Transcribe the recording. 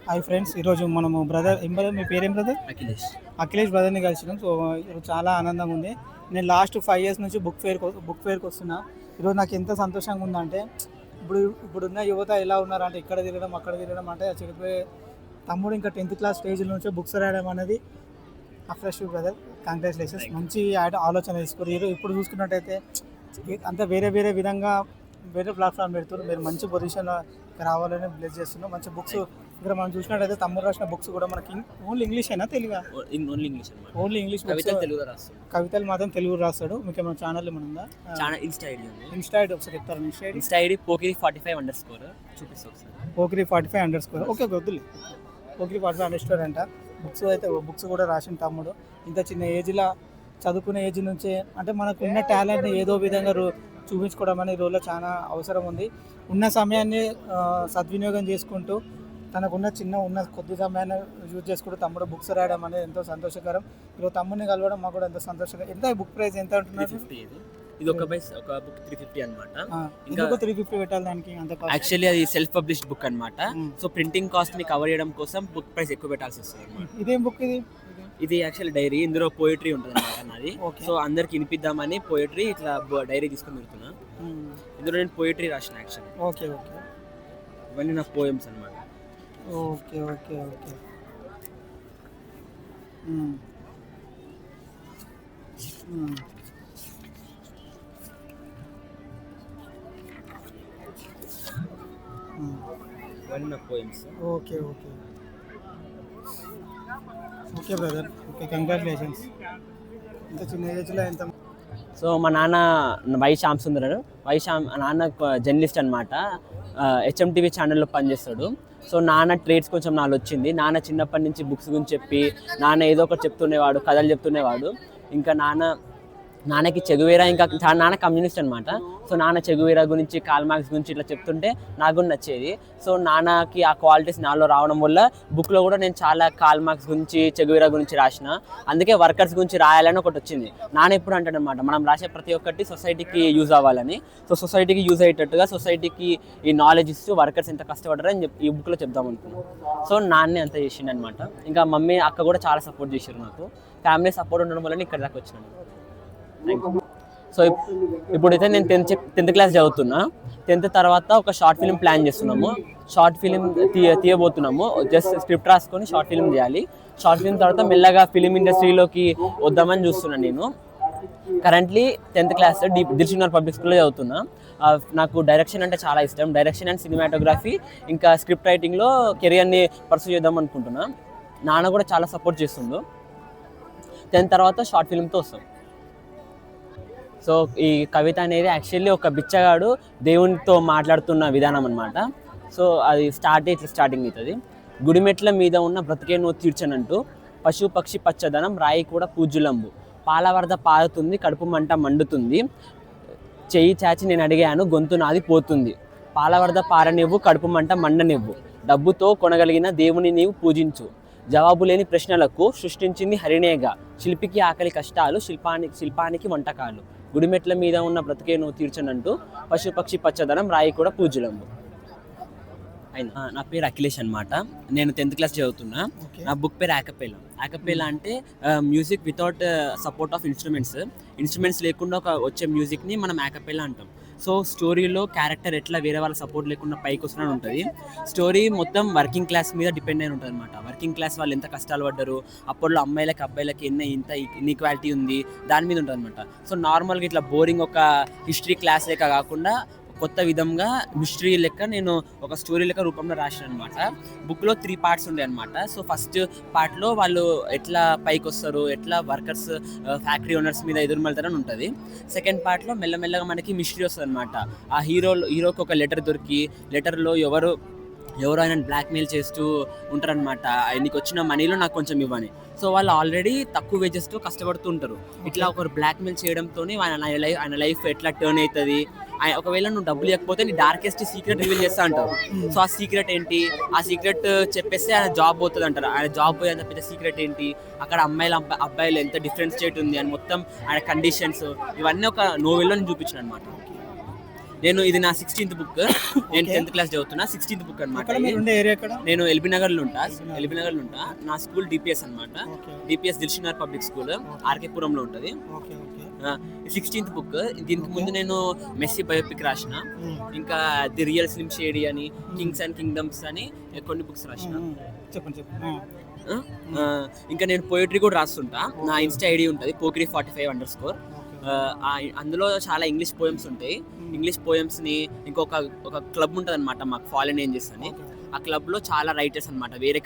Hi friends, ఈరోజు మనము brother ఏం బ్రదర్, మీ పేరేం బ్రదర్? అఖిలేష్. అఖిలేష్ బ్రదర్ని కలిసినాం. సో ఈరోజు చాలా ఆనందంగా ఉంది. నేను లాస్ట్ 5 years నుంచి బుక్ ఫేర్కి వస్తున్నా. ఈరోజు నాకు ఎంత సంతోషంగా ఉందంటే, ఇప్పుడున్న యువత ఎలా ఉన్నారంటే ఇక్కడ తిరగడం అక్కడ తిరగడం అంటే చెడిపోయే తమ్ముడు ఇంకా 10th క్లాస్ స్టేజ్ నుంచే బుక్స్ రాయడం అనేది ఫ్రెష్ బ్రదర్. కంగ్రాచులేషన్స్, మంచి ఆలోచన తీసుకున్నారు. ఇప్పుడు చూసుకున్నట్టయితే అంతా వేరే వేరే విధంగా వేరే ప్లాట్ఫామ్ పెడుతున్నారు. మీరు మంచి పొజిషన్ రావాలని బ్లెస్ చేస్తున్నాం. మంచి బుక్స్ ఇక్కడ మనం చూసినట్టయితే తమ్ముడు రాసిన బుక్స్ కూడా మనకి ఓన్లీ ఇంగ్లీష్ అయినా తెలుగు? Only English. కవితలు మాత్రం తెలుగు రాస్తాడు. మీకు ఏమైనా ఛానల్ ఏమైనా ఉందా? ఇన్స్టా ఐడి ఒకసారి చెప్తారు. ఇన్స్టా ఐడి పోకిరి45_ చూపిస్తాను. పోకిరి45_ ఓకే వద్దులే. పోకిరి45_ అంట. బుక్స్ కూడా రాసిన తమ్ముడు ఇంత చిన్న ఏజ్లో చదువుకునే ఏజ్ నుంచే అంటే మనకు ఉన్న టాలెంట్ని ఏదో విధంగా చూపించుకోవడం అనే రోజులో చాలా అవసరం ఉంది. ఉన్న సమయాన్ని సద్వినియోగం చేసుకుంటూ తనకున్న కొద్ది సమయాన్ని యూజ్ చేసుకుంటూ తమ్ముడు బుక్స్ రాయడం అనేది ఎంతో సంతోషకరం. ఈరోజు తమ్ముడిని కలవడం మాకు కూడా ఎంతో సంతోషకరం. ఎంత బుక్ ప్రైస్ ఎంత ఉంటున్నారు? ఇది ఒక బుక్ 350 అన్నమాట. ఇంకా 350 పెట్టాలి దానికి. యాక్చువల్లీ అది సెల్ఫ్ పబ్లిష్డ్ బుక్ అన్నమాట. సో ప్రింటింగ్ కాస్ట్ ని కవర్ చేయడం కోసం బుక్ ప్రైస్ ఎక్కువ పెట్టాల్సి వస్తుంది. ఇదేం బుక్ ఇది యాక్చువల్లీ డైరీ. ఇందులో పోయిటరీ ఉంటుంది అన్నమాట నాది. సో అందరికి వినిపిద్దామని పోయిటరీ ఇట్లా డైరీ తీసుకొని వెళ్తున్నా. ఇందులో నేను పోయిటరీ రాసిన యాక్చువల్లీ. Okay okay. ఇవన్నీ నా పోయమ్స్ అన్నమాట. Okay okay okay. ఇవన్నీ నా poems. Okay okay okay brother. Okay, congratulations. ఇంత చిన్న ఏజ్లో ఎంత. సో మా నాన్న శ్యామ్ సుందర్. నాన్న జర్నలిస్ట్ అనమాట. HMTV ఛానల్లో పనిచేస్తాడు. సో నాన్న ట్రేడ్స్ కొంచెం నాలో వచ్చింది. నాన్న చిన్నప్పటి నుంచి బుక్స్ గురించి చెప్పి నాన్న ఏదో ఒకటి చెప్తుండేవాడు, కథలు చెప్తుండేవాడు. ఇంకా నాన్నకి చెగువేరా, ఇంకా నాన్న కమ్యూనిస్ట్ అనమాట. సో నాన్న చెగువేరా గురించి, కాల్ మార్క్స్ గురించి ఇట్లా చెప్తుంటే నాకు కూడా నచ్చేది. సో నాన్నకి ఆ క్వాలిటీస్ నాలో రావడం వల్ల బుక్లో కూడా నేను చాలా కాల్ మార్క్స్ గురించి, చెగువేరా గురించి రాసిన. అందుకే వర్కర్స్ గురించి రాయాలని ఒకటి వచ్చింది. నాన్న ఎప్పుడు అంటాడు అనమాట, మనం రాసే ప్రతి ఒక్కటి సొసైటీకి యూజ్ అవ్వాలని. సో సొసైటీకి యూజ్ అయ్యేటట్టుగా సొసైటీకి ఈ నాలెడ్జ్ ఇస్తూ వర్కర్స్ ఎంత కష్టపడ్డారో అని ఈ బుక్లో చెప్దాం అనుకున్నాను. సో నాన్నే అంతా చేసిండు అనమాట. ఇంకా మమ్మీ అక్క కూడా చాలా సపోర్ట్ చేశారు నాకు. ఫ్యామిలీ సపోర్ట్ ఉండడం వల్ల ఇక్కడ దాకా వచ్చినాను. సో ఇప్పుడైతే నేను 10th క్లాస్ చదువుతున్నా. 10th తర్వాత ఒక షార్ట్ ఫిల్మ్ ప్లాన్ చేస్తున్నాము. షార్ట్ ఫిల్మ్ తీయబోతున్నాము. జస్ట్ స్క్రిప్ట్ రాసుకొని షార్ట్ ఫిల్మ్ చేయాలి. షార్ట్ ఫిల్మ్ తర్వాత మెల్లగా ఫిలిం ఇండస్ట్రీలోకి వద్దామని చూస్తున్నాను. నేను currently 10th class Dilsukhnagar public స్కూల్లో చదువుతున్నా. నాకు డైరెక్షన్ అంటే చాలా ఇష్టం. డైరెక్షన్ అండ్ సినిమాటోగ్రఫీ ఇంకా స్క్రిప్ట్ రైటింగ్లో కెరియర్ని పర్సూ చేద్దాం అనుకుంటున్నా. నాన్న కూడా చాలా సపోర్ట్ చేస్తుండు. 10th తర్వాత షార్ట్ ఫిల్మ్తో వస్తాం. సో ఈ కవిత అనేది యాక్చువల్లీ ఒక బిచ్చగాడు దేవునితో మాట్లాడుతున్న విధానం అనమాట. సో అది స్టార్టింగ్ అవుతుంది. గుడిమెట్ల మీద ఉన్న బ్రతికే నో తీర్చనంటూ, పశు పక్షి పచ్చదనం రాయి కూడా పూజ్యులంబు, పాలవరద పారుతుంది కడుపు మంట మండుతుంది, చెయ్యి చాచి నేను అడిగాను గొంతు నాది పోతుంది, పాలవరద పారనివ్వు కడుపు మంట మండనివ్వు, డబ్బుతో కొనగలిగిన దేవుని నీవు పూజించు, జవాబు లేని ప్రశ్నలకు సృష్టించింది హరిణేగా, శిల్పికి ఆకలి కష్టాలు శిల్పానికి వంటకాలు, గుడిమెట్ల మీద ఉన్న బ్రతికే నువ్వు తీర్చనంటూ, పశుపక్షి పచ్చదనం రాయి కూడా పూజ్యులంబు. అయినా నా పేరు అఖిలేష్ అనమాట. నేను 10th క్లాస్ చదువుతున్నా. నా బుక్ పేరు యాకపేలా అంటే music without support of instruments లేకుండా వచ్చే మ్యూజిక్ని మనం యాకపేలా అంటాం. సో స్టోరీలో క్యారెక్టర్ ఎట్లా వేరే వాళ్ళ సపోర్ట్ లేకుండా పైకి వస్తున్నా ఉంటుంది. స్టోరీ మొత్తం వర్కింగ్ క్లాస్ మీద డిపెండ్ అయి ఉంటుంది అనమాట. వర్కింగ్ క్లాస్ వాళ్ళు ఎంత కష్టాలు పడ్డారు, అప్పట్లో అమ్మాయిలకి అబ్బాయిలకి ఇంత ఇన్ఈక్వాలిటీ ఉంది, దాని మీద ఉంటుంది అనమాట. సో నార్మల్గా ఇట్లా బోరింగ్ ఒక హిస్టరీ క్లాస్ లెక్క కాకుండా కొత్త విధంగా మిస్టరీ లెక్క నేను ఒక స్టోరీ లెక్క రూపంలో రాసిన అనమాట. బుక్లో 3 parts ఉండే అనమాట. సో ఫస్ట్ పార్ట్లో వాళ్ళు ఎట్లా పైకి వస్తారు, ఎట్లా వర్కర్స్ ఫ్యాక్టరీ ఓనర్స్ మీద ఎదురుమలుతారని ఉంటుంది. సెకండ్ పార్ట్లో మెల్లమెల్లగా మనకి మిస్టరీ వస్తుంది అనమాట. ఆ హీరోకి ఒక లెటర్ దొరికి, లెటర్లో ఎవరు ఆయన బ్లాక్మెయిల్ చేస్తూ ఉంటారనమాట. నీకు వచ్చిన మనీలో నాకు కొంచెం ఇవ్వని. సో వాళ్ళు ఆల్రెడీ తక్కువ వేజెస్తో కష్టపడుతూ ఉంటారు. ఇట్లా ఒకరు బ్లాక్మెయిల్ చేయడంతో ఆయన లైఫ్ ఎట్లా టర్న్ అవుతుంది, ఒకవేళ నువ్వు డబ్బులు ఇవ్వకపోతే నీ డార్కెస్ట్ సీక్రెట్ రివీల్ చేస్తా అంటారు. సో ఆ సీక్రెట్ ఏంటి, ఆ సీక్రెట్ చెప్పేస్తే ఆయన జాబ్ పోతుంది అంటారు. ఆయన జాబ్ పోయేంత పెద్ద సీక్రెట్ ఏంటి, అక్కడ అబ్బాయిలు ఎంత డిఫరెన్స్ స్టేట్ ఉంది అని మొత్తం ఆయన కండిషన్స్ ఇవన్నీ ఒక నోవెల్లో నేను చూపించాను అనమాట. నేను ఇది నా 16th బుక్. నేను 10th క్లాస్ చదువుతున్నా. 16th బుక్ అనమాట. ఎక్కడ మీరు ఉండే ఏరియా ఎక్కడ? నేను ఎల్బీ నగర్ లో ఉంటా. నా స్కూల్ డిపిఎస్ అనమాట. డిపిఎస్ దిల్షుఖ్నగర్ పబ్లిక్ స్కూల్ ఆర్కేపురంలో ఉంటది. 16th book. దీనికి ముందు నేను మెస్సీ బయోపిక్ రాసిన, ఇంకా ది రియల్ స్లిమ్ షేడీ అని, కింగ్స్ అండ్ కింగ్డమ్స్ అని కొన్ని బుక్స్ రాసిన. చెప్పండి. ఇంకా నేను పోయిటరీ కూడా రాస్తుంటా. నా ఇన్స్టా ఐడి ఉంటుంది pokri45_. అందులో చాలా ఇంగ్లీష్ పోయమ్స్ ఉంటాయి. ఇంగ్లీష్ పోయమ్స్ని ఒక క్లబ్ ఉంటుంది అనమాట మాకు, ఫాలెన్ ఏంజెస్ అని. ఆ క్లబ్లో చాలా రైటర్స్ అనమాట, వేరే